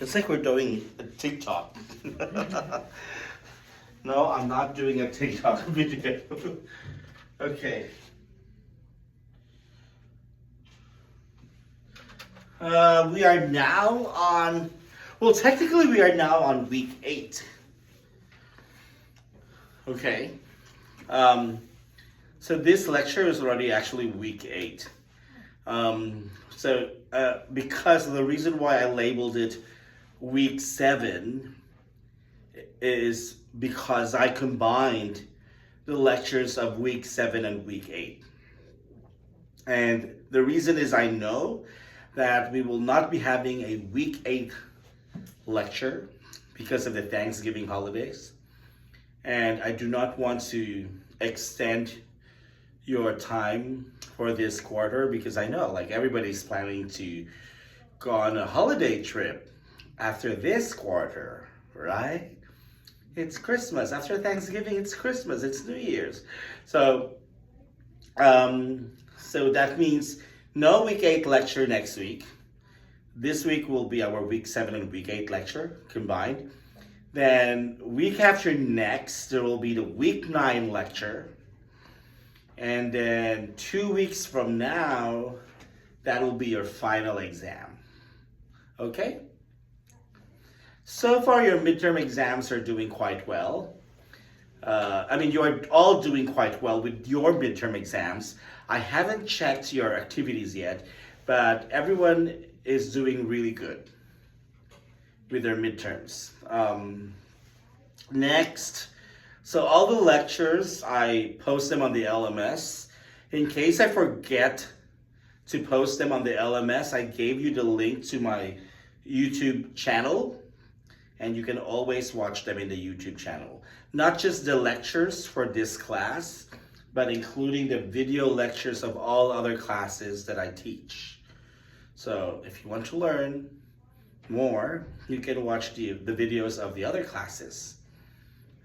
It's like we're doing a TikTok. No, I'm not doing a TikTok video. Okay. We are now on, well, technically we are now on week 8. Okay. So this lecture is already actually week 8. Because the reason why I labeled it week 7 is because I combined the lectures of week 7 and week 8. And the reason is I know that we will not be having a week 8 lecture because of the Thanksgiving holidays. And I do not want to extend your time for this quarter because I know like everybody's planning to go on a holiday trip after this quarter, right? It's Christmas. After Thanksgiving, it's Christmas. It's New Year's. So that means no week 8 lecture next week. This week will be our week 7 and week 8 lecture combined. Then week after next, there will be the week 9 lecture. And then 2 weeks from now, that will be your final exam. Okay? So far, your midterm exams are doing quite well. You're all doing quite well with your midterm exams. I haven't checked your activities yet, but everyone is doing really good with their midterms. Next, so all the lectures, I post them on the LMS. In case I forget to post them on the LMS, I gave you the link to my YouTube channel, and you can always watch them in the YouTube channel. Not just the lectures for this class, but including the video lectures of all other classes that I teach. So if you want to learn more, you can watch the videos of the other classes.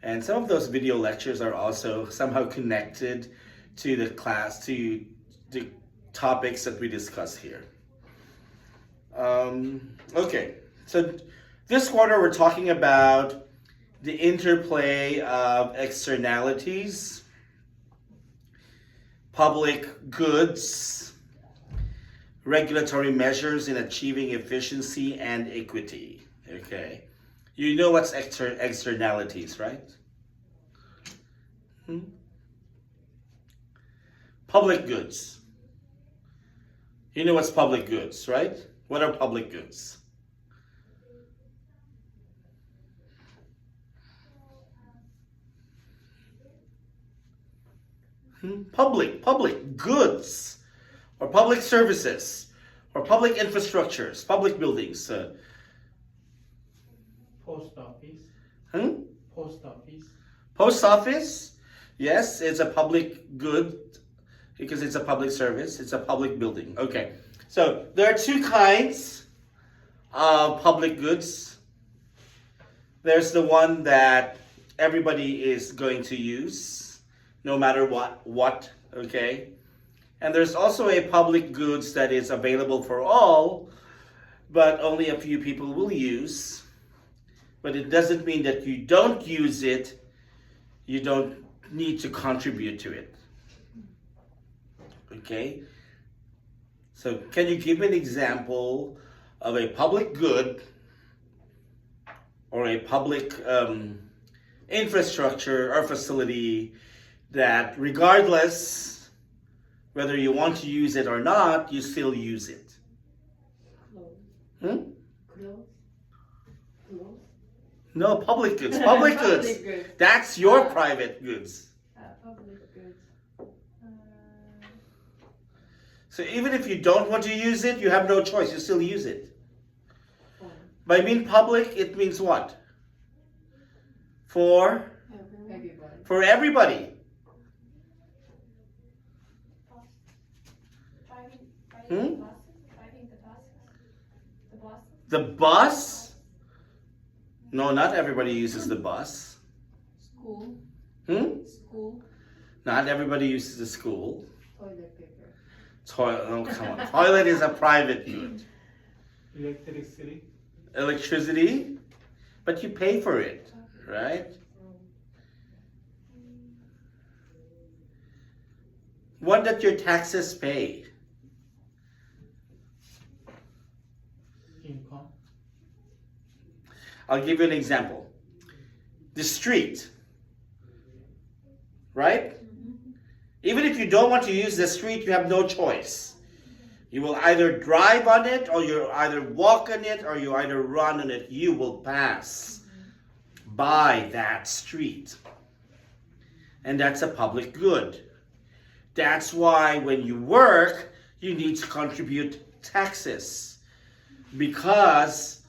And some of those video lectures are also somehow connected to the class, to the topics that we discuss here. Okay, so this quarter we're talking about the interplay of externalities, public goods, regulatory measures in achieving efficiency and equity. Okay, you know what's externalities, right? Public goods. You know what's public goods, right? What are public goods? Public goods, or public services, or public infrastructures, public buildings. Post office. Post office. Post office, yes, it's a public good because it's a public service. It's a public building. Okay, so there are 2 kinds of public goods. There's the one that everybody is going to use, no matter what, okay? And there's also a public goods that is available for all, but only a few people will use. But it doesn't mean that you don't use it, you don't need to contribute to it. Okay? So can you give an example of a public good or a public infrastructure or facility that regardless whether you want to use it or not, you still use it? Clothes. No, public goods. Public goods. Public goods. That's your private goods. Public goods. So even if you don't want to use it, you have no choice. You still use it. By being public, it means what? For Everybody. for everybody. Driving the buses. The bus? No, not everybody uses the bus. School. School. Not everybody uses the school. Toilet paper. Toilet, oh come on. Toilet is a private good. Electricity. electricity, but you pay for it, right? What did your taxes pay? Income. I'll give you an example. The street, right? Even if you don't want to use the street, you have no choice. You will either drive on it, or you either walk on it, or you either run on it. You will pass by that street. And that's a public good. That's why when you work, you need to contribute taxes. Because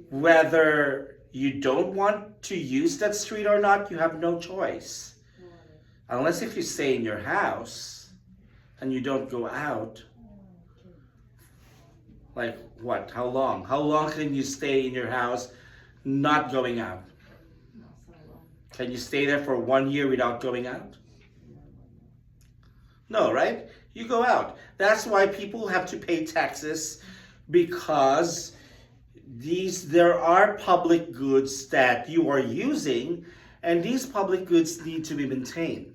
whether you don't want to use that street or not, you have no choice. Unless if you stay in your house and you don't go out. Like what? How long? How long can you stay in your house not going out? Not so long. Can you stay there for 1 year without going out? No, right? You go out. That's why people have to pay taxes, because there are public goods that you are using, and these public goods need to be maintained.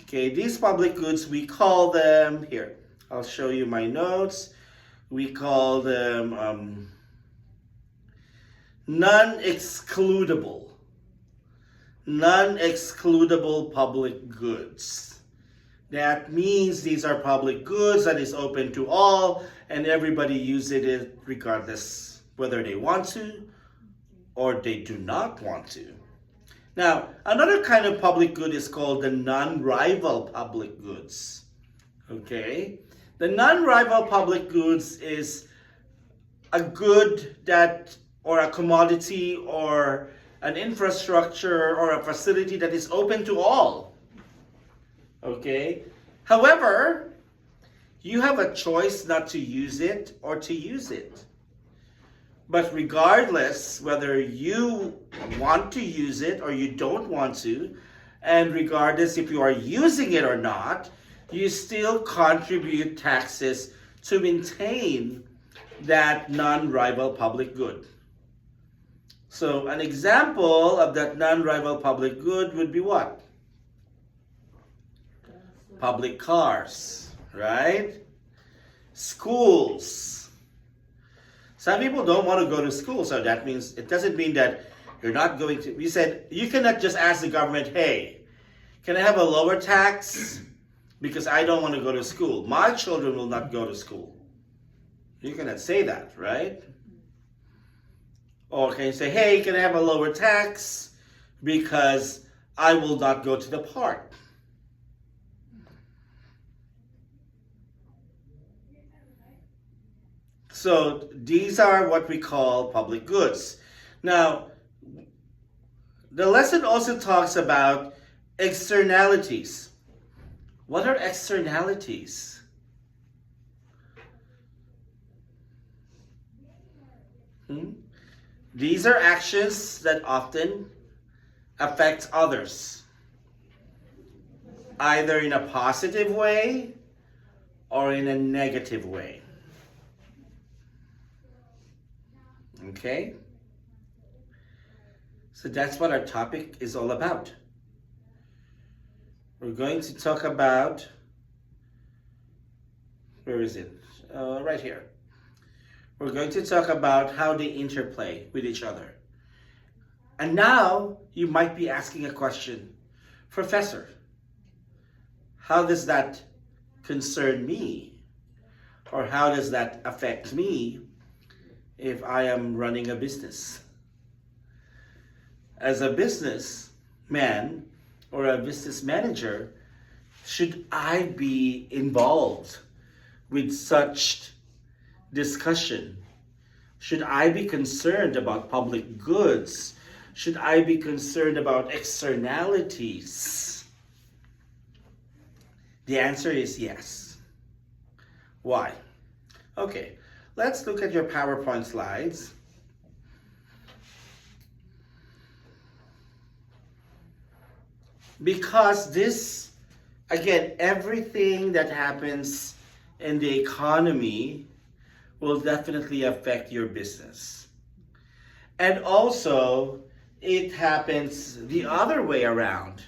Okay, these public goods, we call them, here, I'll show you my notes. We call them non-excludable public goods. That means these are public goods that is open to all, and everybody uses it regardless whether they want to or they do not want to. Now, another kind of public good is called the non-rival public goods. Okay? The non-rival public goods is a good that, or a commodity, or an infrastructure, or a facility that is open to all. Okay? However, you have a choice not to use it or to use it. But regardless whether you want to use it or you don't want to, and regardless if you are using it or not, you still contribute taxes to maintain that non-rival public good. So an example of that non-rival public good would be what? Public cars, right? Schools. Some people don't want to go to school, so that means, it doesn't mean that you're not going to, we said, you cannot just ask the government, hey, can I have a lower tax? Because I don't want to go to school. My children will not go to school. You cannot say that, right? Or can you say, hey, can I have a lower tax? Because I will not go to the park. So these are what we call public goods. Now, the lesson also talks about externalities. What are externalities? These are actions that often affect others, either in a positive way or in a negative way. Okay? So that's what our topic is all about. We're going to talk about, where is it? Right here. We're going to talk about how they interplay with each other. And now you might be asking a question, Professor, how does that concern me? Or how does that affect me if I am running a business? As a businessman or a business manager, should I be involved with such discussion? Should I be concerned about public goods? Should I be concerned about externalities? The answer is yes. Why? Okay, let's look at your PowerPoint slides. Because this, again, everything that happens in the economy will definitely affect your business. And also, it happens the other way around.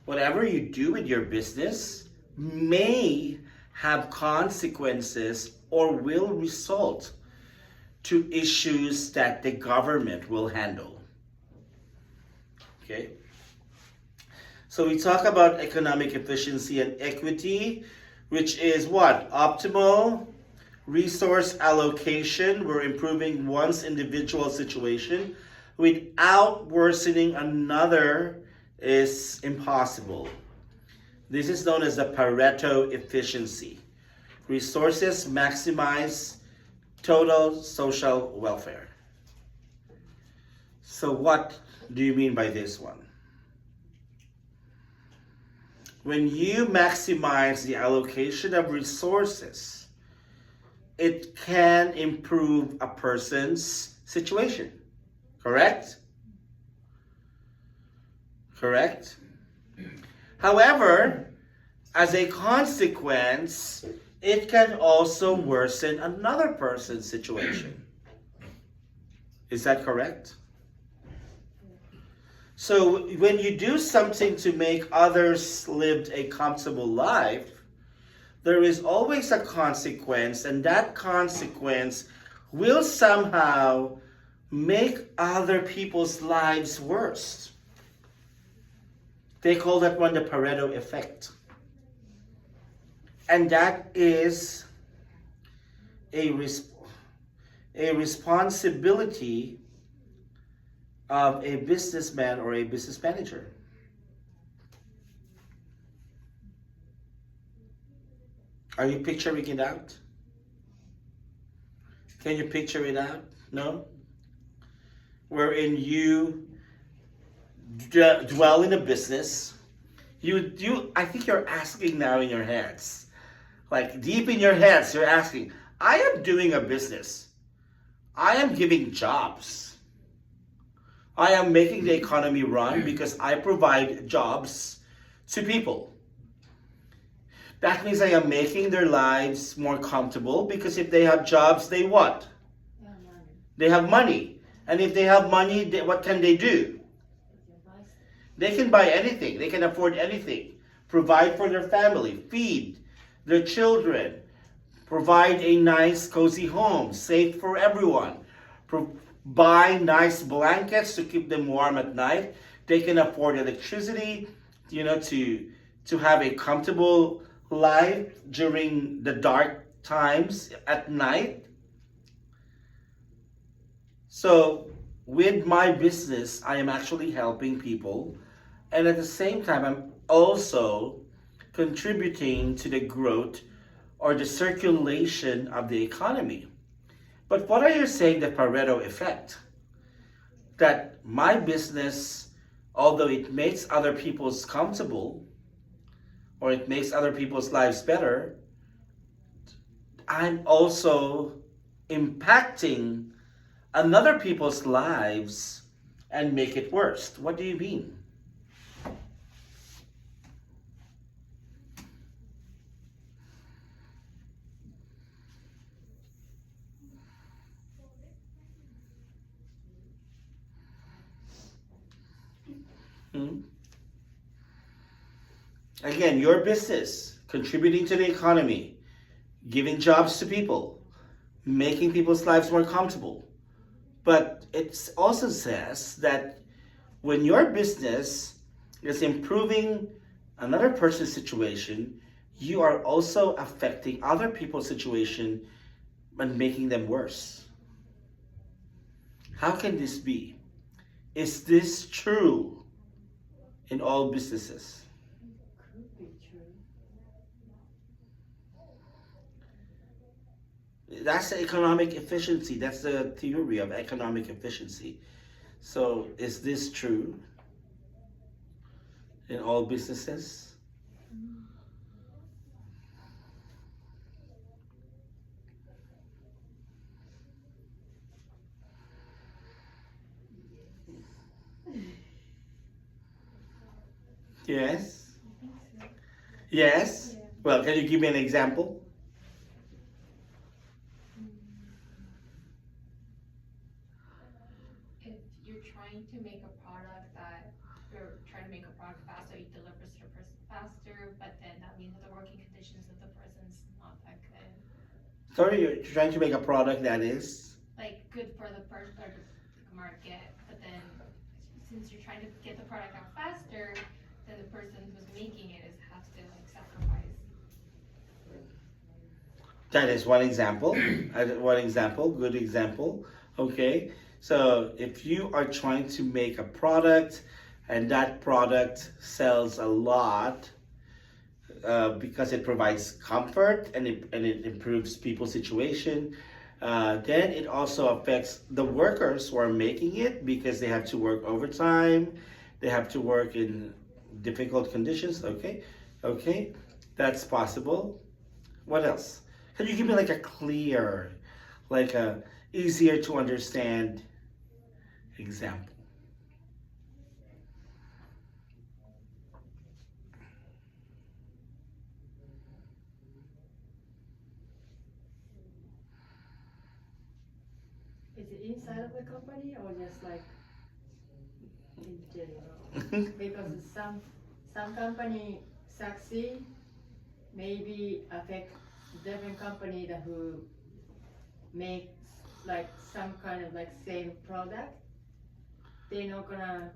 Whatever you do with your business may have consequences or will result to issues that the government will handle. Okay? So we talk about economic efficiency and equity, which is what? Optimal resource allocation. We're improving one's individual situation without worsening another is impossible. This is known as the Pareto efficiency. Resources maximize total social welfare. So what do you mean by this one? When you maximize the allocation of resources, it can improve a person's situation. Correct? Correct? However, as a consequence, it can also worsen another person's situation. Is that correct? So when you do something to make others live a comfortable life, there is always a consequence, and that consequence will somehow make other people's lives worse. They call that one the Pareto effect. And that is a responsibility of a businessman or a business manager. Are you picturing it out? Can you picture it out? No? Wherein you dwell in a business, I think you're asking now in your heads, like deep in your heads, you're asking, I am doing a business. I am giving jobs. I am making the economy run because I provide jobs to people. That means I am making their lives more comfortable because if they have jobs, they what? They have money. And if they have money, what can they do? They can buy anything. They can afford anything. Provide for their family. Feed their children. Provide a nice, cozy home. Safe for everyone. Buy nice blankets to keep them warm at night. They can afford electricity, to have a comfortable life during the dark times at night. So with my business, I am actually helping people, and at the same time, I'm also contributing to the growth or the circulation of the economy. But what are you saying, the Pareto effect? That my business, although it makes other people's comfortable, or it makes other people's lives better, I'm also impacting another people's lives and make it worse. What do you mean? Again, your business, contributing to the economy, giving jobs to people, making people's lives more comfortable. But it also says that when your business is improving another person's situation, you are also affecting other people's situation and making them worse. How can this be? Is this true in all businesses? Could be true. That's the economic efficiency. That's the theory of economic efficiency. So is this true in all businesses? Yes? Yes? Well, can you give me an example? trying to make a product that you're trying to make a product fast, so it delivers to the person faster, but then that means that the working conditions of the person's not that good. Sorry, you're trying to make a product that is? Like good for the person or the market, but then since you're trying to get the product out faster, then the person who's making it has to like sacrifice. That is one example. One example, good example. Okay, so if you are trying to make a product and that product sells a lot because it provides comfort and it improves people's situation, then it also affects the workers who are making it because they have to work overtime, they have to work in difficult conditions. Okay, that's possible. What else? Can you give me like a clear, like a easier to understand example? Is it inside of the company or just like in general? Because some company succeed, maybe affect different company that who makes like some kind of like same product. They're not gonna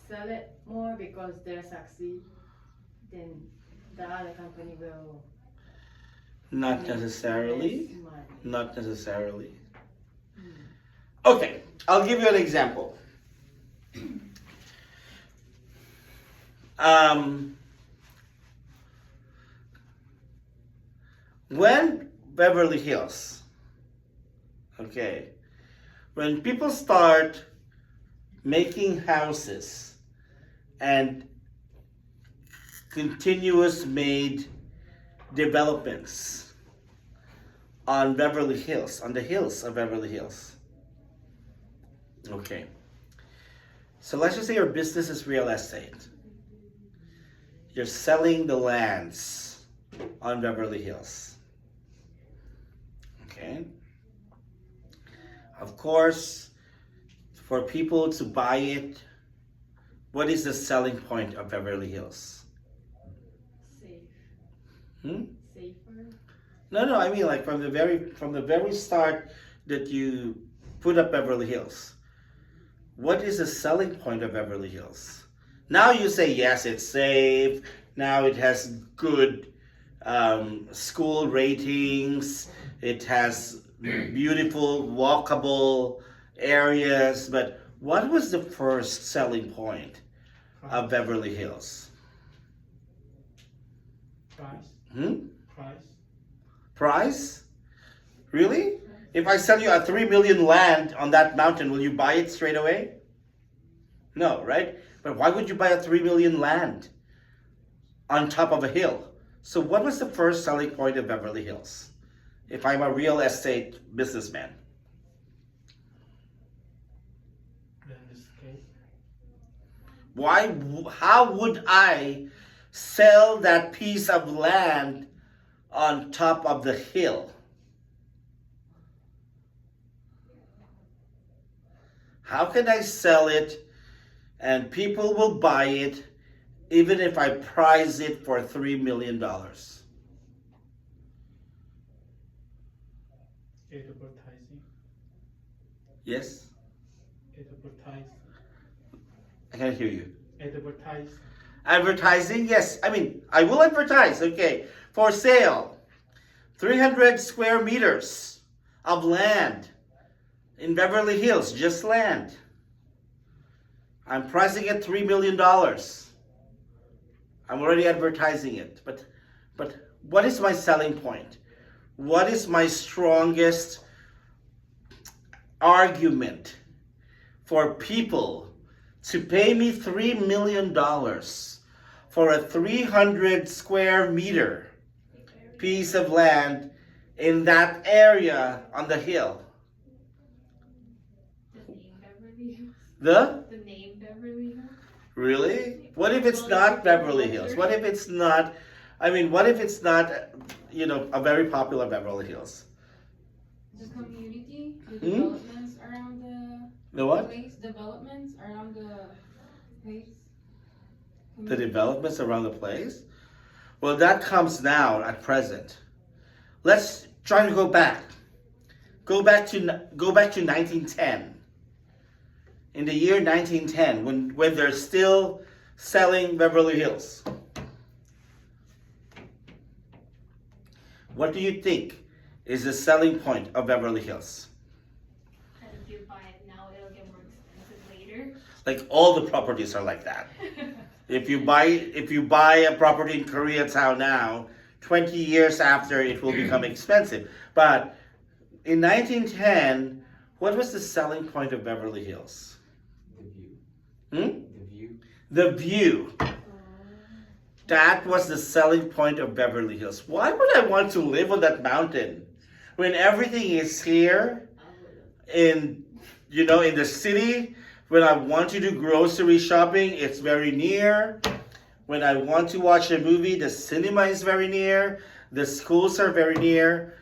sell it more because they succeed. Then the other company will Not make necessarily. less money. Not necessarily. Okay, I'll give you an example. When Beverly Hills, okay, when people start making houses and continuous made developments on Beverly Hills, on the hills of Beverly Hills. Okay. So let's just say your business is real estate. You're selling the lands on Beverly Hills. Okay. Of course, for people to buy it, what is the selling point of Beverly Hills? Safe. Safer. No, I mean like from the very start that you put up Beverly Hills. What is the selling point of Beverly Hills? Now you say yes, it's safe. Now it has good school ratings. It has beautiful walkable areas. But what was the first selling point of Beverly Hills? Price. Price. Price? Really? If I sell you a 3 million land on that mountain, will you buy it straight away? No, right? But why would you buy a 3 million land on top of a hill? So what was the first selling point of Beverly Hills? If I'm a real estate businessman. Landscape. How would I sell that piece of land on top of the hill? How can I sell it and people will buy it even if I price it for $3 million? Advertising. Yes? Advertise. I can't hear you. Advertise. Advertising? Yes. I mean, I will advertise. Okay. For sale. 300 square meters of land in Beverly Hills. Just land. I'm pricing it $3 million. I'm already advertising it. But what is my selling point? What is my strongest argument for people to pay me $3 million for a 300 square meter piece of land in that area on the hill? The name Beverly Hills. The name Beverly Hills. Really? What if it's not Beverly Hills? What if it's not, what if it's not, a very popular Beverly Hills? The community, the developments around the. The what? Place developments around the place. The developments around the place? Well, that comes now at present. Let's try to go back. Go back to 1910. In the year 1910, when they're still selling Beverly Hills. What do you think is the selling point of Beverly Hills? And if you buy it now, it'll get more expensive later. Like all the properties are like that. If you buy a property in Koreatown now, 20 years after it will become expensive. But in 1910, what was the selling point of Beverly Hills? The view. Hmm? The view. The view. That was the selling point of Beverly Hills. Why would I want to live on that mountain when everything is here in the city? When I want to do grocery shopping, it's very near. When I want to watch a movie, the cinema is very near. The schools are very near.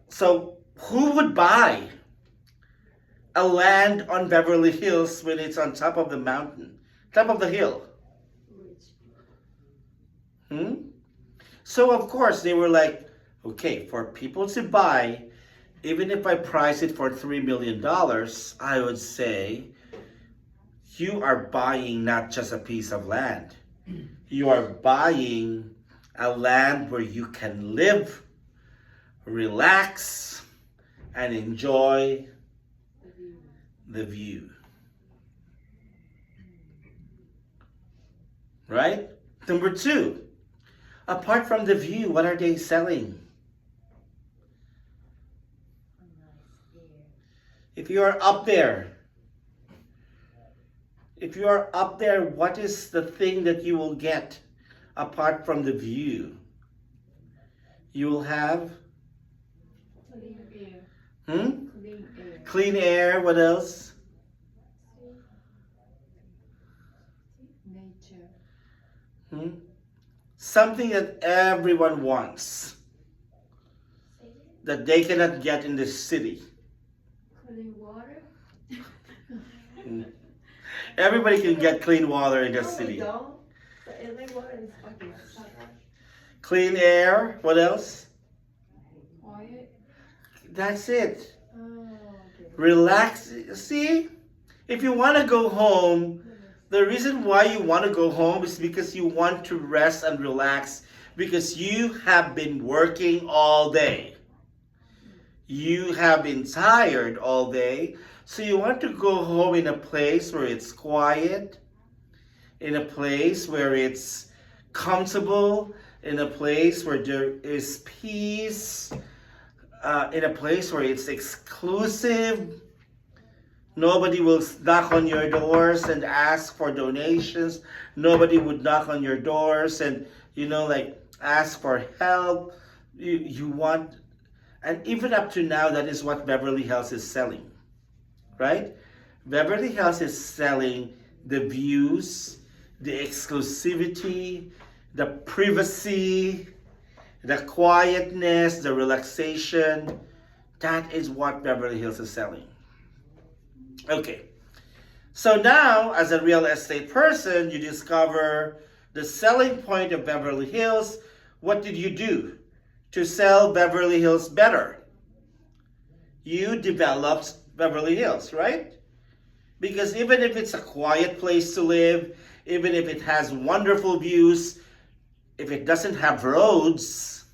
So who would buy a land on Beverly Hills when it's on top of the mountain, top of the hill? So of course they were like, okay, for people to buy, even if I price it for $3 million, I would say, you are buying not just a piece of land. You are buying a land where you can live, relax, and enjoy the view. Right? Number two, apart from the view, what are they selling? If you are up there, what is the thing that you will get apart from the view? You will have Clean air. hmm? Clean air. Clean air. What else? Nature. Hmm? Something that everyone wants that they cannot get in the city. Clean water. Everybody can get clean water in the No, we city. don't. The LA water is fucking suck. Clean air. What else? Quiet. That's it. Oh, okay. Relax. See, if you want to go home, the reason why you want to go home is because you want to rest and relax because you have been working all day. You have been tired all day. So you want to go home in a place where it's quiet, in a place where it's comfortable, in a place where there is peace, in a place where it's exclusive. Nobody will knock on your doors and ask for donations. Nobody would knock on your doors and, ask for help. You want, and even up to now, that is what Beverly Hills is selling. Right? Beverly Hills is selling the views, the exclusivity, the privacy, the quietness, the relaxation. That is what Beverly Hills is selling. Okay. So now, as a real estate person, you discover the selling point of Beverly Hills. What did you do to sell Beverly Hills better? You developed Beverly Hills, right? Because even if it's a quiet place to live, even if it has wonderful views, if it doesn't have roads,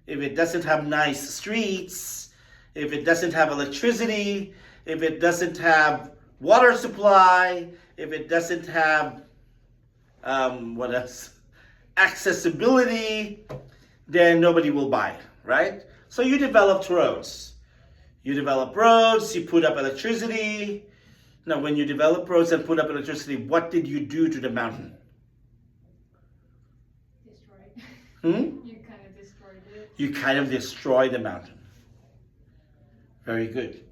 if it doesn't have nice streets, if it doesn't have electricity, if it doesn't have water supply, if it doesn't have, what else? Accessibility, then nobody will buy it, right? So you developed roads. You develop roads, you put up electricity. Now, when you develop roads and put up electricity, what did you do to the mountain? Destroyed. Hmm? You kind of destroyed it. You kind of destroy the mountain. Very good.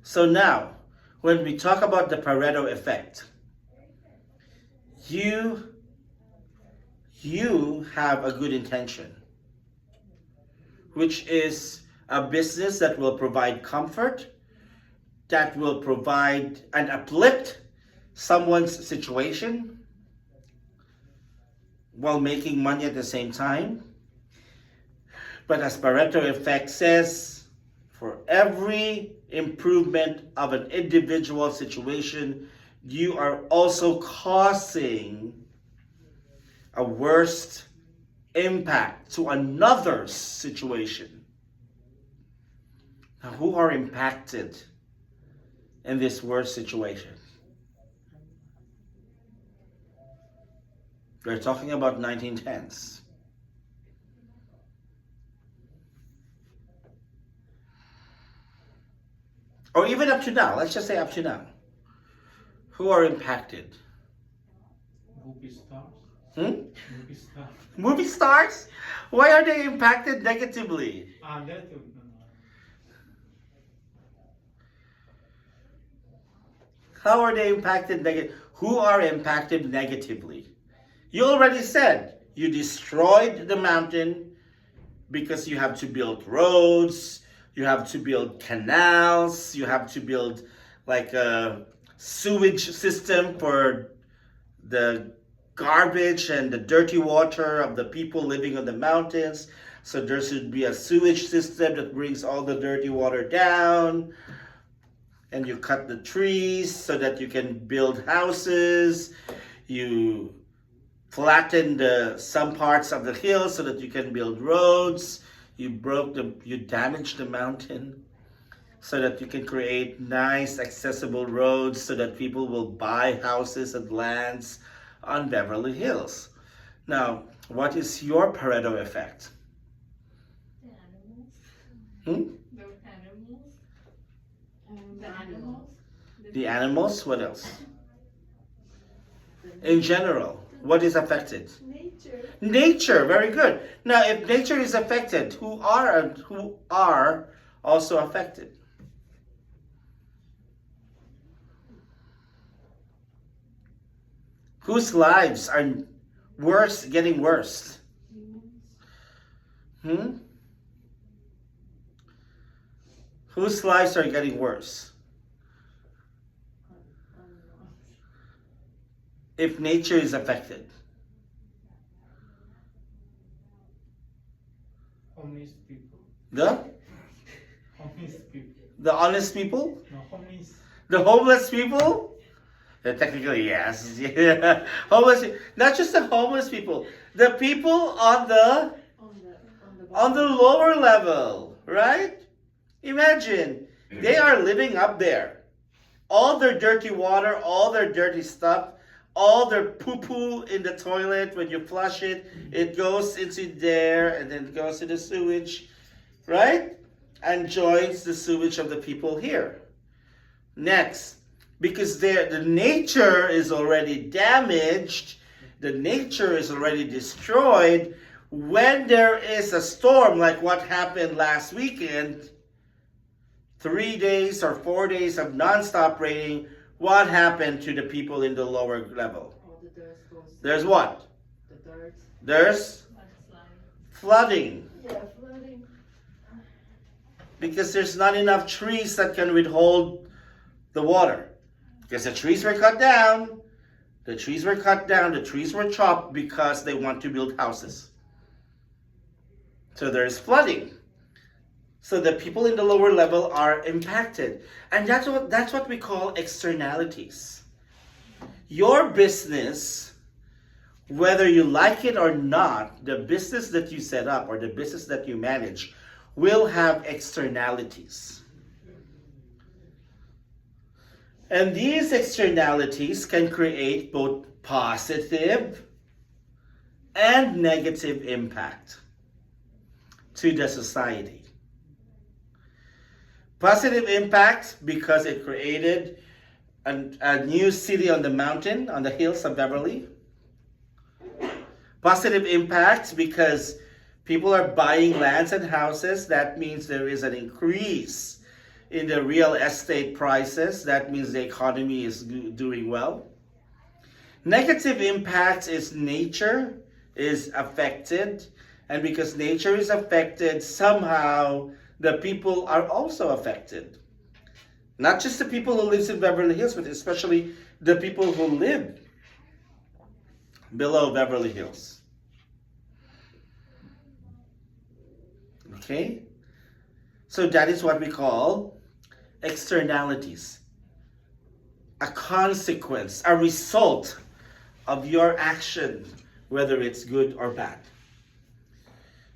So now, when we talk about the Pareto effect, you have a good intention, which is a business that will provide comfort that will provide and uplift someone's situation while making money at the same time. But as Pareto effect says, for every improvement of an individual situation, you are also causing a worse impact to another situation. Now, who are impacted in this worst situation? We're talking about 1910s. Or even up to now, let's just say up to now. Who are impacted? Movie stars. Hmm? Movie stars. Movie stars? Why are they impacted negatively? That How are they impacted negatively? Who are impacted negatively? You already said you destroyed the mountain because you have to build roads, you have to build canals, you have to build like a sewage system for the garbage and the dirty water of the people living on the mountains. So there should be a sewage system that brings all the dirty water down. And you cut the trees so that you can build houses. You flatten some parts of the hill so that you can build roads. You damaged the mountain so that you can create nice, accessible roads so that people will buy houses and lands on Beverly Hills. Now, what is your Pareto effect? The animals. Hmm? The animals. And The animals. The animals, what else? In general, what is affected? Nature. Nature, very good. Now, if nature is affected, who are also affected? Whose lives are getting worse? Whose lives are getting worse? If nature is affected. homeless people. The Homeless people. honest people? No, homeless. The homeless people? Technically, yes. Yeah. Homeless, not just the homeless people. The people on the lower level, right? Imagine, they are living up there. All their dirty water, all their dirty stuff, all their poo-poo in the toilet, when you flush it, it goes into there and then goes to the sewage, right? And joins the sewage of the people here. Next, because the nature is already damaged, the nature is already destroyed, when there is a storm like what happened last weekend, 3 days or 4 days of non-stop raining, what happened to the people in the lower level? All the dirt goes. There's what? The dirt. There's flooding. Yeah, flooding. Because there's not enough trees that can withhold the water. Because the trees were cut down. The trees were chopped because they want to build houses. So there's flooding. So the people in the lower level are impacted. And that's what we call externalities. Your business, whether you like it or not, the business that you set up or the business that you manage will have externalities. And these externalities can create both positive and negative impact to the society. Positive impact because it created a new city on the mountain, on the hills of Beverly. Positive impact because people are buying lands and houses. That means there is an increase in the real estate prices. That means the economy is doing well. Negative impact is nature is affected. And because nature is affected, somehow the people are also affected. Not just the people who lives in Beverly Hills, but especially the people who live below Beverly Hills. Okay? So that is what we call externalities. A consequence, a result of your action, whether it's good or bad.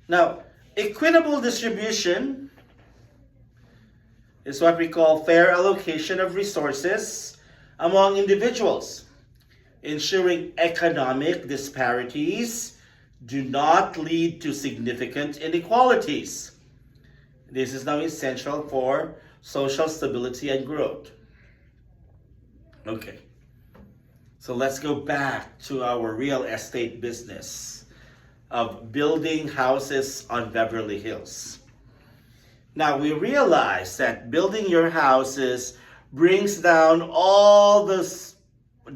Now, equitable distribution is what we call fair allocation of resources among individuals, ensuring economic disparities do not lead to significant inequalities. This is now essential for social stability and growth. Okay, so let's go back to our real estate business of building houses on Beverly Hills. Now we realize that building your houses brings down all this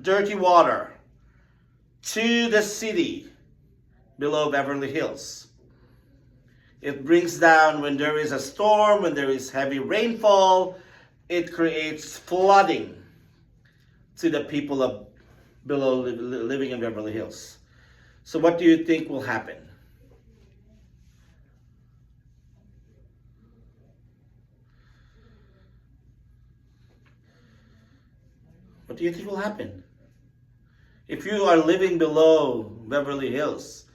dirty water to the city below Beverly Hills. It brings down when there is a storm, when there is heavy rainfall, it creates flooding to the people of below living in Beverly Hills. So what do you think will happen? What do you think will happen? If you are living below Beverly Hills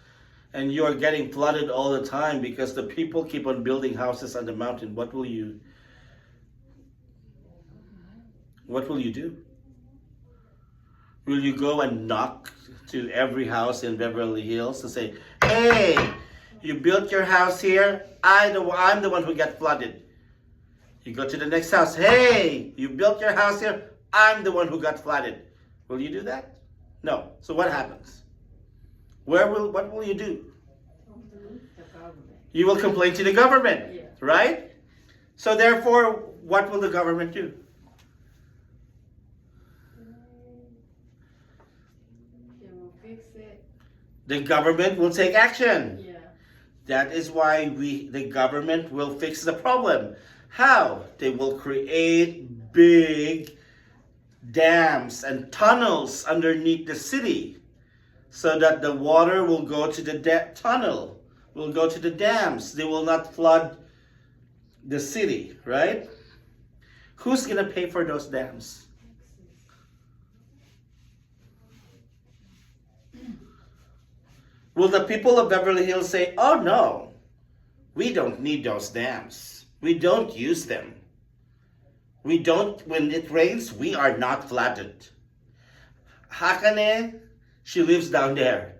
and you are getting flooded all the time because the people keep on building houses on the mountain, what will you do? Will you go and knock to every house in Beverly Hills to say, hey, you built your house here, I'm the one who got flooded. You go to the next house, hey, you built your house here, I'm the one who got flooded. Will you do that? No. So what happens? What will you do? The government. You will complain to the government, Yeah. right? So therefore, what will the government do? They will fix it. The government will take action. Yeah. That is why the government will fix the problem. How? They will create big dams and tunnels underneath the city so that the water will go to the tunnel, will go to the dams. They will not flood the city, right? Who's going to pay for those dams? Will the people of Beverly Hills say, oh no, we don't need those dams. We don't use them. When it rains, we are not flooded. Hakane, she lives down there.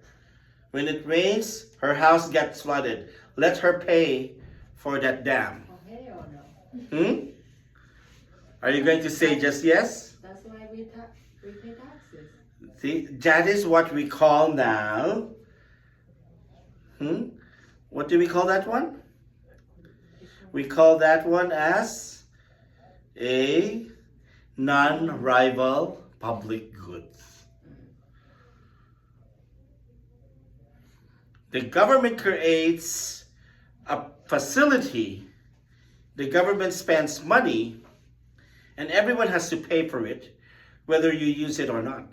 When it rains, her house gets flooded. Let her pay for that dam. Okay or no? Are you going to say just yes? That's why we pay taxes. See, that is what we call now. What do we call that one? We call that one as a non-rival public goods. The government creates a facility, the government spends money, and everyone has to pay for it, whether you use it or not.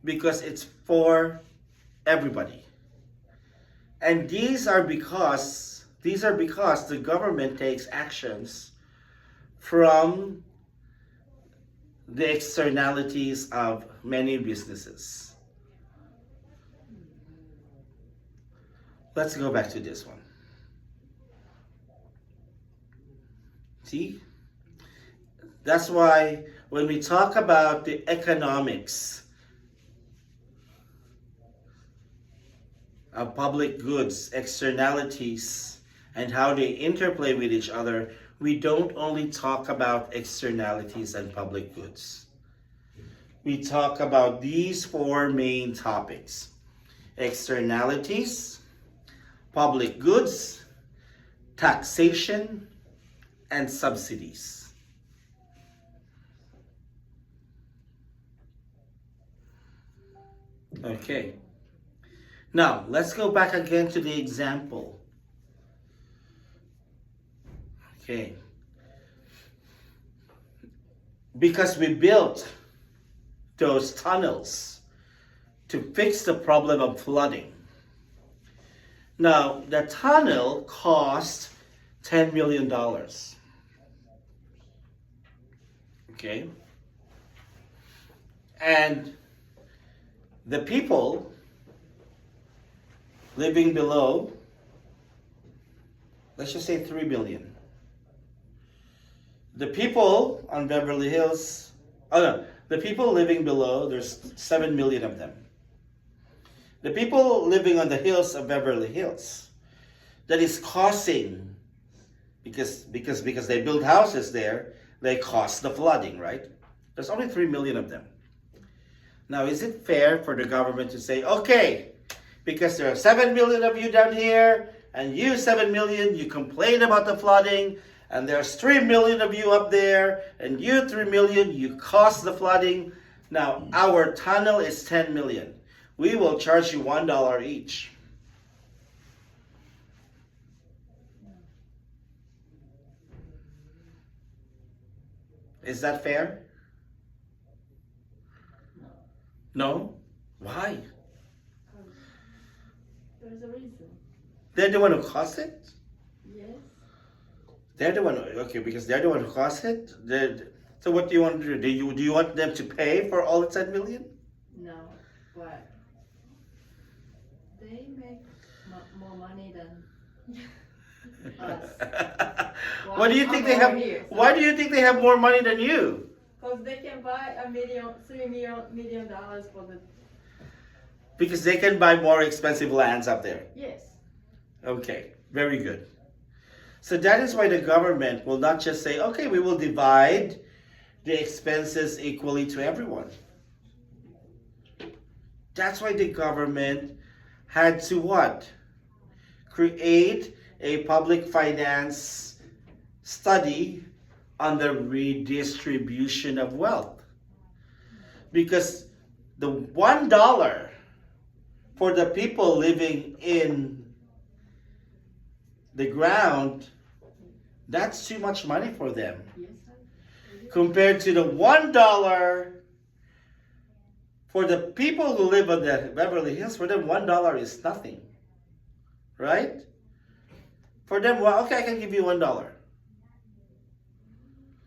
Because it's for everybody. And these are because the government takes actions from the externalities of many businesses. Let's go back to this one. See? That's why when we talk about the economics of public goods, externalities, and how they interplay with each other, we don't only talk about externalities and public goods. We talk about these four main topics: externalities, public goods, taxation, and subsidies. Okay. Now, let's go back again to the example. Okay. because we built those tunnels to fix the problem of flooding. Now, the tunnel cost $10 million. Okay? And the people living below, let's just say 3 million. The people on Beverly Hills, the people living below, there's 7 million of them. The people living on the hills of Beverly Hills, that is causing, because they build houses there, they cause the flooding, right? There's only 3 million of them. Now, is it fair for the government to say, okay, because there are 7 million of you down here, and you 7 million, you complain about the flooding, and there's 3 million of you up there, and you 3 million, you cause the flooding. Now, our tunnel is 10 million. We will charge you $1 each. Is that fair? No? Why? There's a reason. They're the one who caused it? Yes. They're the one, okay, because they're the one who caused it? So what do you want to do? Do you want them to pay for all the 10 million? No, but they make more money than us. Why do you think they have? Why do you think they have more money than you? Because they can buy $3 million for the. Because they can buy more expensive lands up there. Yes. Okay, very good. So that is why the government will not just say, okay, we will divide the expenses equally to everyone. That's why the government had to what? Create a public finance study on the redistribution of wealth. Because the $1 for the people living in the ground, that's too much money for them. Yes, Compared to the $1 for the people who live on the Beverly Hills, for them $1 is nothing. Right? For them, well, okay, I can give you $1.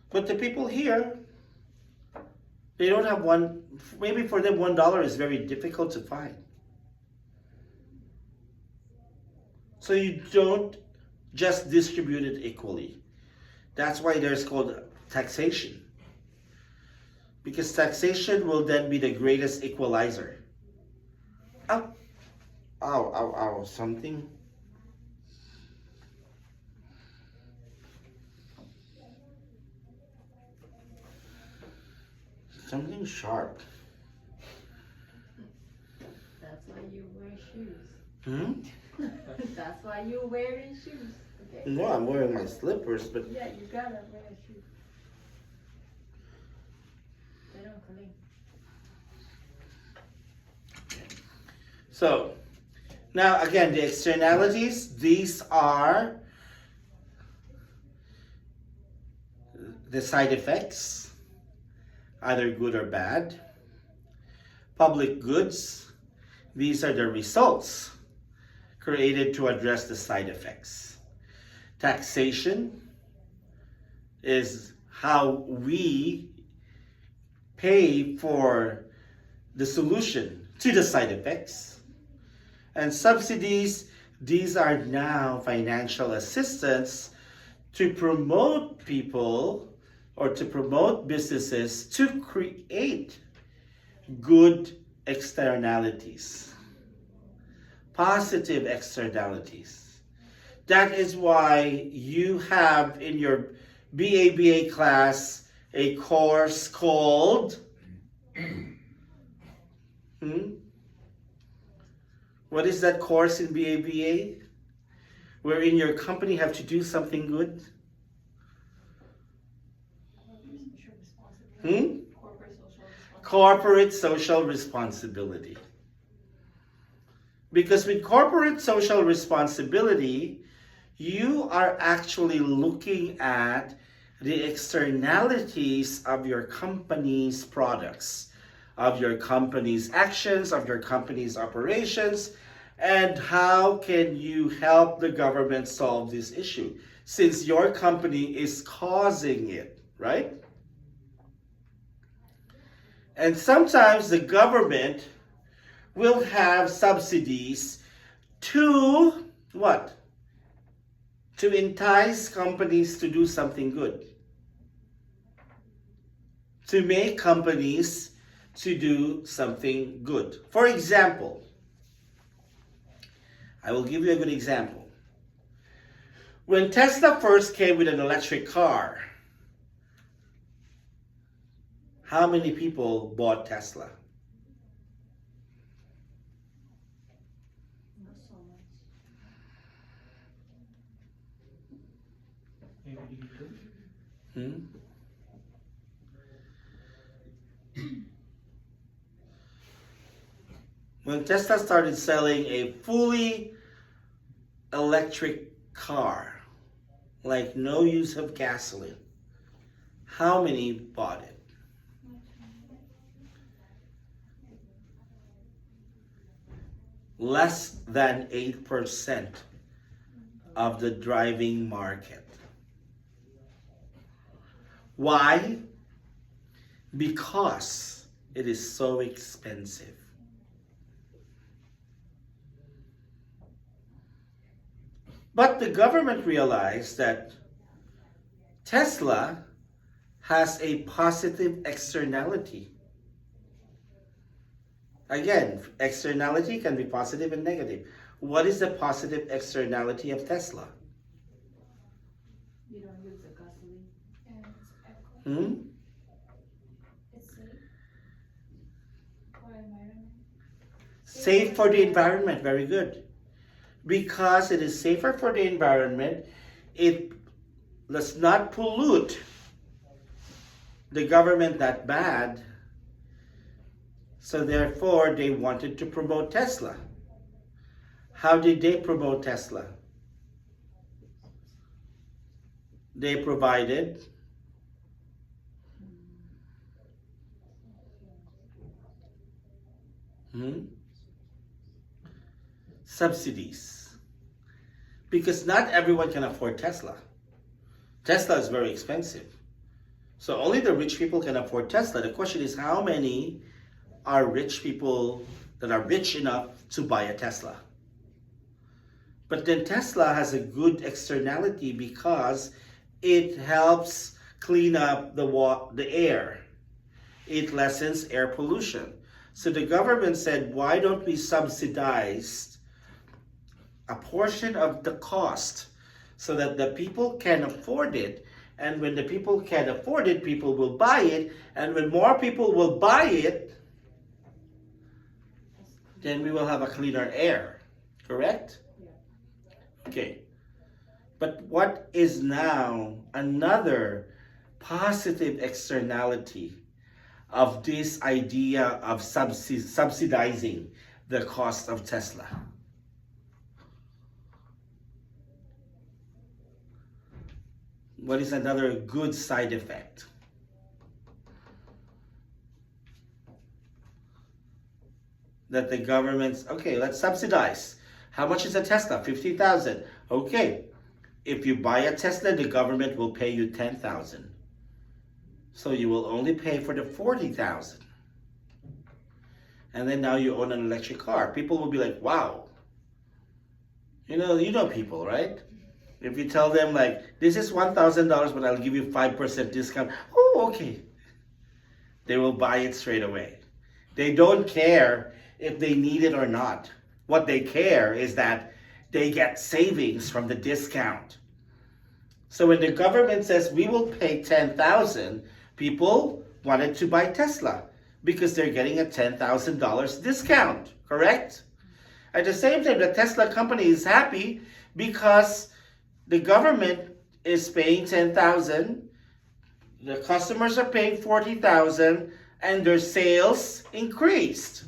But the people here, they don't have one, maybe for them $1 is very difficult to find. So you don't just distribute it equally. That's why there's called taxation. Because taxation will then be the greatest equalizer. Ow, ow, ow, ow, something. Something sharp. That's why you wear shoes. Hmm? That's why you wearing shoes. Okay. No, I'm wearing my slippers, but Yeah, you gotta wear shoes. They don't clean. so now again, the externalities, these are the side effects, either good or bad. Public goods, these are the results created to address the side effects. Taxation is how we pay for the solution to the side effects. And subsidies, these are now financial assistance to promote people or to promote businesses to create good externalities, positive externalities. That is why you have in your BABA class a course called what is that course in BABA? Wherein your company have to do something good? Corporate social responsibility. Because with corporate social responsibility, you are actually looking at the externalities of your company's products, of your company's actions, of your company's operations, and how can you help the government solve this issue since your company is causing it, right? And sometimes the government will have subsidies to what? To entice companies to do something good. To make companies to do something good. For example, I will give you a good example. When Tesla first came with an electric car, how many people bought Tesla? Not so much. Maybe little. Hmm? When Tesla started selling a fully electric car, like no use of gasoline, how many bought it? Less than 8% of the driving market. Why? Because it is so expensive. But the government realized that Tesla has a positive externality. Again, externality can be positive and negative. What is the positive externality of Tesla? You don't use the gasoline. And it's eco. Hmm? It's safe. For the environment. Safe for the environment, very good. Because it is safer for the environment, it does not pollute the government that bad. So therefore, they wanted to promote Tesla. How did they promote Tesla? They provided subsidies. Because not everyone can afford Tesla. Tesla is very expensive. So only the rich people can afford Tesla. The question is, how many are rich people that are rich enough to buy a Tesla? But then Tesla has a good externality because it helps clean up the air. It lessens air pollution. So the government said, why don't we subsidize a portion of the cost so that the people can afford it? And when the people can afford it, people will buy it. And when more people will buy it, then we will have a cleaner air. Correct? Yeah. Okay. But what is now another positive externality of this idea of subsidizing the cost of Tesla? What is another good side effect? That the government's, okay, let's subsidize. How much is a Tesla? 50,000. Okay, if you buy a Tesla, the government will pay you 10,000. So you will only pay for the 40,000. And then now you own an electric car. People will be like, wow. You know people, right? If you tell them like, this is $1,000, but I'll give you 5% discount. Oh, okay. They will buy it straight away. They don't care if they need it or not. What they care is that they get savings from the discount. So when the government says we will pay 10,000, people wanted to buy Tesla because they're getting a $10,000 discount, correct? At the same time, the Tesla company is happy because the government is paying 10,000, the customers are paying 40,000, and their sales increased.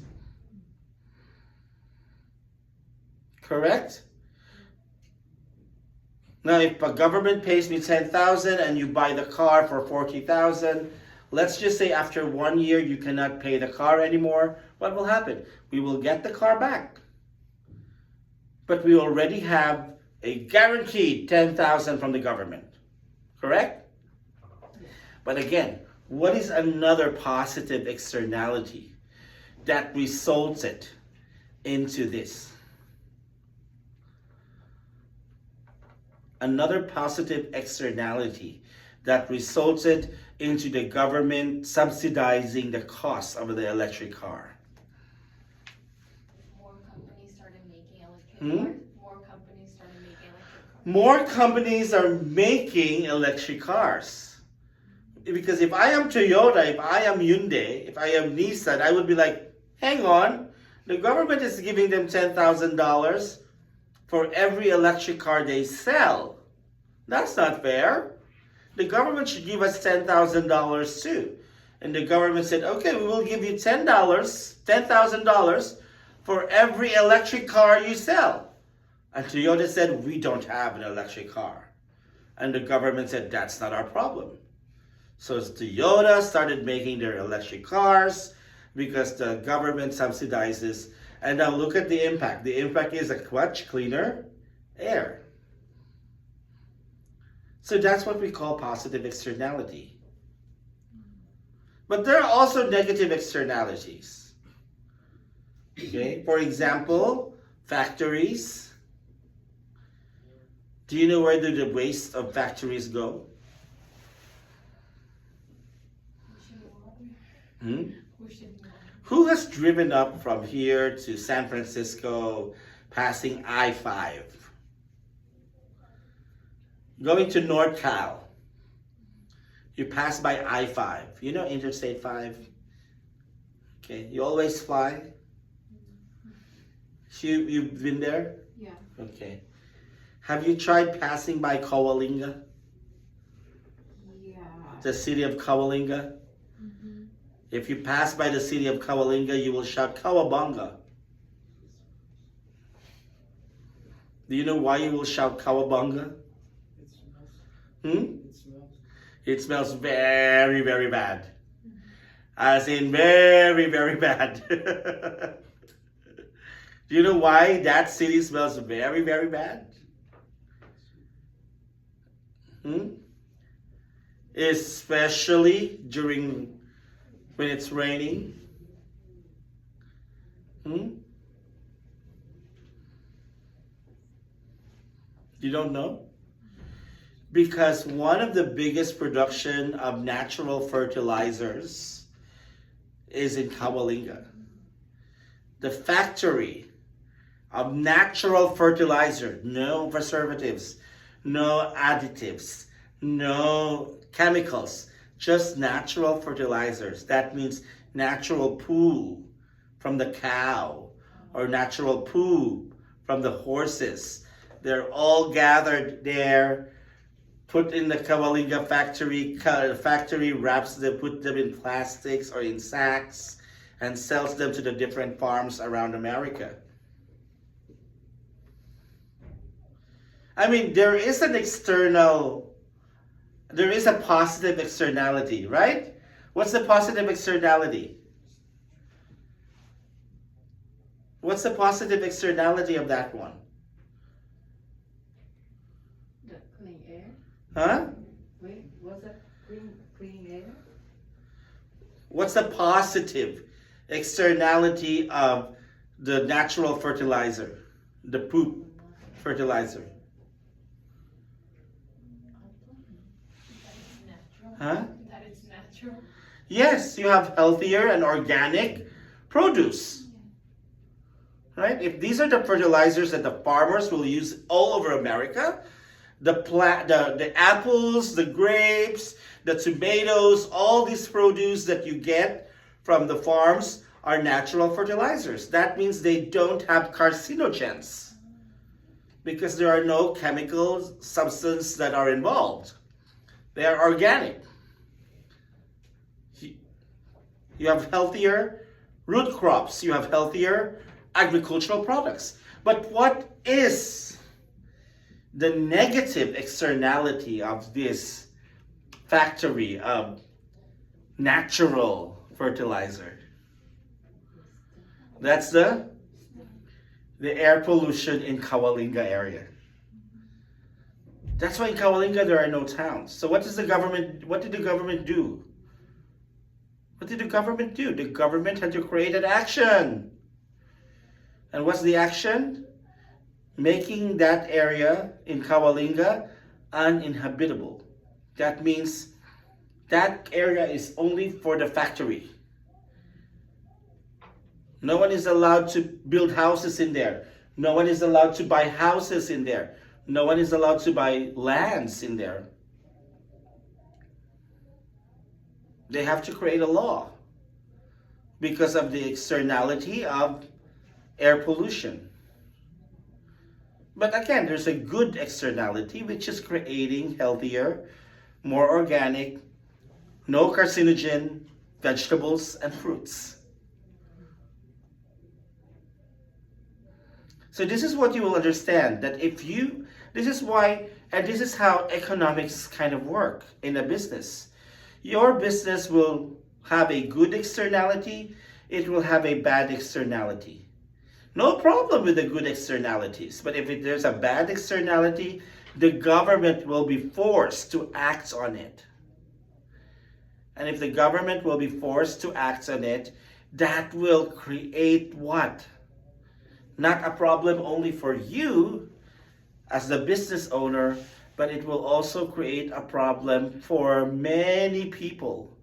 Correct? Now, if a government pays me 10,000 and you buy the car for 40,000, let's just say after 1 year you cannot pay the car anymore, what will happen? We will get the car back. But we already have a guaranteed 10,000 from the government. Correct? But again, what is another positive externality that resulted into this? Another positive externality that resulted into the government subsidizing the cost of the electric car. More companies started making electric Hmm? cars. More companies started making electric cars. More companies are making electric cars. Because if I am Toyota, if I am Hyundai, if I am Nissan, I would be like, hang on, the government is giving them $10,000 for every electric car they sell. That's not fair. The government should give us $10,000 too. And the government said, okay, we will give you $10,000 for every electric car you sell. And Toyota said, we don't have an electric car. And the government said, that's not our problem. So Toyota started making their electric cars because the government subsidizes. And now look at the impact. The impact is a much cleaner air. So that's what we call positive externality. But there are also negative externalities. Okay, for example, factories. Do you know where do the waste of factories go? Hmm? Who has driven up from here to San Francisco passing I-5? Going to North Cal. You pass by I-5. You know Interstate 5? Okay, you always fly? You've been there? Yeah. Okay. Have you tried passing by Coalinga? Yeah. The city of Coalinga? Mm-hmm. If you pass by the city of Coalinga, you will shout Cowabunga. Do you know why you will shout Cowabunga? It smells. Hmm? It smells. It smells very, very bad. As in very, very bad. Do you know why that city smells very, very bad? Hmm? Especially during when it's raining. Hmm? You don't know? Because one of the biggest production of natural fertilizers is in Coalinga. The factory of natural fertilizer, no preservatives, no additives, no chemicals, just natural fertilizers. That means natural poo from the cow or natural poo from the horses. They're all gathered there, put in the Coalinga factory. The factory wraps them, put them in plastics or in sacks, and sells them to the different farms around America. I mean, there is a positive externality, right? What's the positive externality? What's the positive externality of that one? The clean air. Huh? Wait, what's that? Clean air? What's the positive externality of the natural fertilizer, the poop fertilizer? Huh? That it's natural. Yes, you have healthier and organic produce. Right? If these are the fertilizers that the farmers will use all over America, the apples, the grapes, the tomatoes, all these produce that you get from the farms are natural fertilizers. That means they don't have carcinogens because there are no chemical substances that are involved. They are organic. You have healthier root crops. You have healthier agricultural products. But what is the negative externality of this factory of natural fertilizer. That's the air pollution in Kawalinga area. That's why in Kawalinga there are no towns. So what did the government do? What did the government do? The government had to create an action. And what's the action? Making that area in Kawalinga uninhabitable. That means that area is only for the factory. No one is allowed to build houses in there. No one is allowed to buy houses in there. No one is allowed to buy lands in there. They have to create a law because of the externality of air pollution. But again, there's a good externality, which is creating healthier, more organic, no carcinogen vegetables and fruits. So this is what you will understand, that this is why, and this is how economics kind of work in a business. Your business will have a good externality, it will have a bad externality. No problem with the good externalities, but if there's a bad externality, the government will be forced to act on it. And if the government will be forced to act on it, that will create what? Not a problem only for you as the business owner, but it will also create a problem for many people.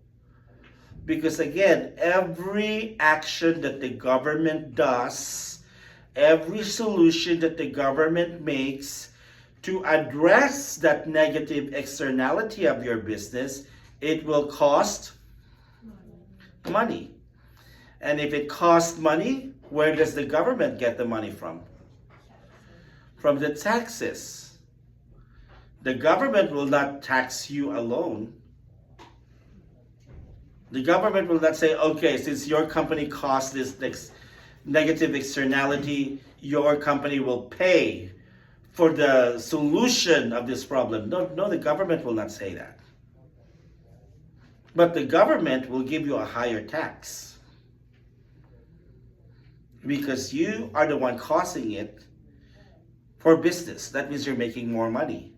Because again, every action that the government does, every solution that the government makes to address that negative externality of your business, it will cost money. And if it costs money, where does the government get the money from? From the taxes. The government will not tax you alone. The government will not say, okay, since your company caused this negative externality, your company will pay for the solution of this problem. No, the government will not say that. But the government will give you a higher tax because you are the one causing it for business. That means you're making more money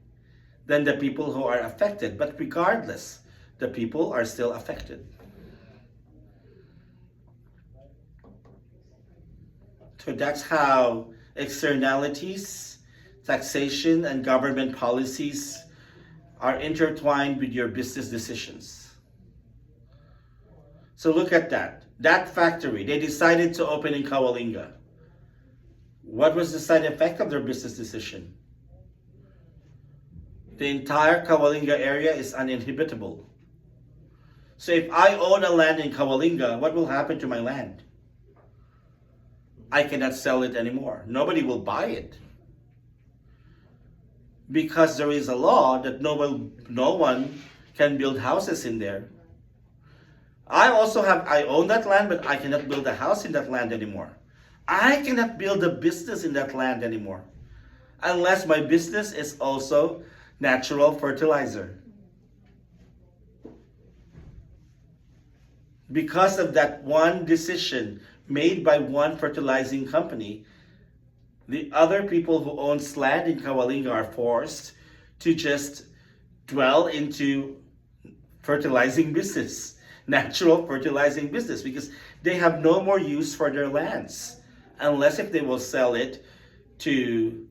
than the people who are affected. But regardless, the people are still affected. So that's how externalities, taxation, and government policies are intertwined with your business decisions. So look at that. That factory, they decided to open in Kawalinga. What was the side effect of their business decision? The entire Kawalinga area is uninhabitable. So if I own a land in Kawalinga, what will happen to my land? I cannot sell it anymore. Nobody will buy it. Because there is a law that no one can build houses in there. I own that land, but I cannot build a house in that land anymore. I cannot build a business in that land anymore. Unless my business is also natural fertilizer. Because of that one decision made by one fertilizing company, the other people who own land in Kawalinga are forced to just dwell into fertilizing business. Natural fertilizing business, because they have no more use for their lands unless if they will sell it to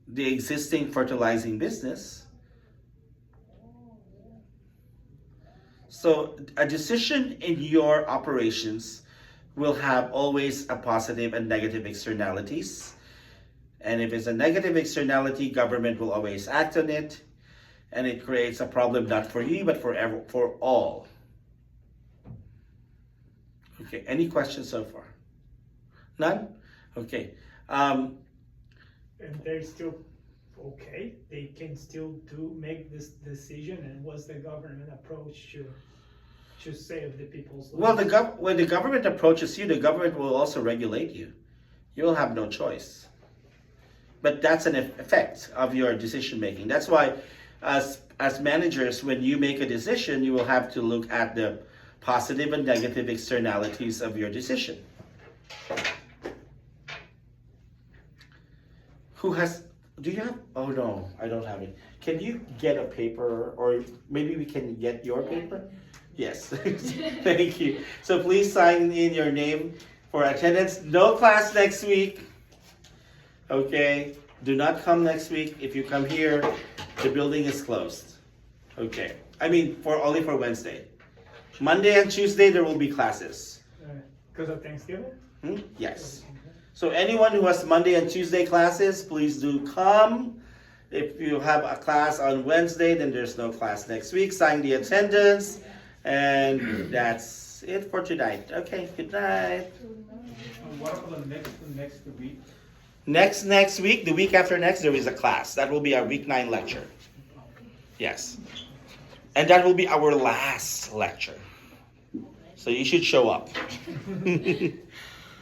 the existing fertilizing business. So a decision in your operations will have always a positive and negative externalities. And if it's a negative externality, government will always act on it, and it creates a problem not for you but for all. Okay, any questions so far? None? Okay. And they're still okay. They can still make this decision. And what's the government approach to save the people's lives? Well, when the government approaches you, the government will also regulate you. You will have no choice. but that's an effect of your decision making. That's why, as managers, when you make a decision, you will have to look at the positive and negative externalities of your decision. Do you have, oh no, I don't have it. Can you get a paper, or maybe we can get your paper? Yes, thank you. So please sign in your name for attendance. No class next week. Okay, do not come next week. If you come here, the building is closed. Okay, I mean only for Wednesday. Monday and Tuesday there will be classes. Because of Thanksgiving? Yes. So anyone who has Monday and Tuesday classes, please do come. If you have a class on Wednesday, then there's no class next week. Sign the attendance, and that's it for tonight. Okay, good night. What about the next week? Next week, the week after next, there is a class. That will be our week 9 lecture. Yes. And that will be our last lecture. So you should show up.